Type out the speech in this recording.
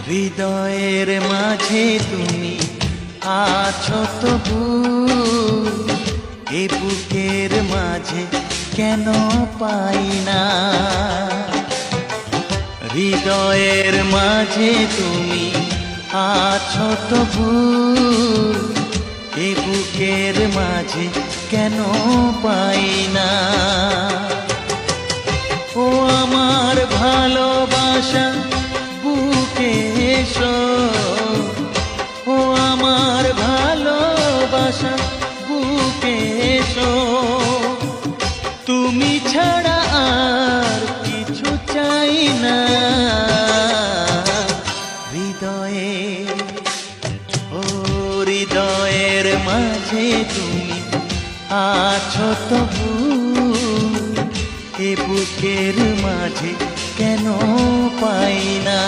হৃদয়ের মাঝে তুমি আছো তবু, এ বুকের মাঝে কেন পাই না। হৃদয়ের মাঝে তুমি আছো তবু, এ বুকের মাঝে কেন পাই না। ও আমার ভালোবাসা বুকে এসো, ও আমার ভালোবাসা বুকে এসো। তুমি ছাড়া আর কিছু চাই না। হৃদয়ের মাঝে তুমি আছো তবু, এ বুকের মাঝে কেন পাই না।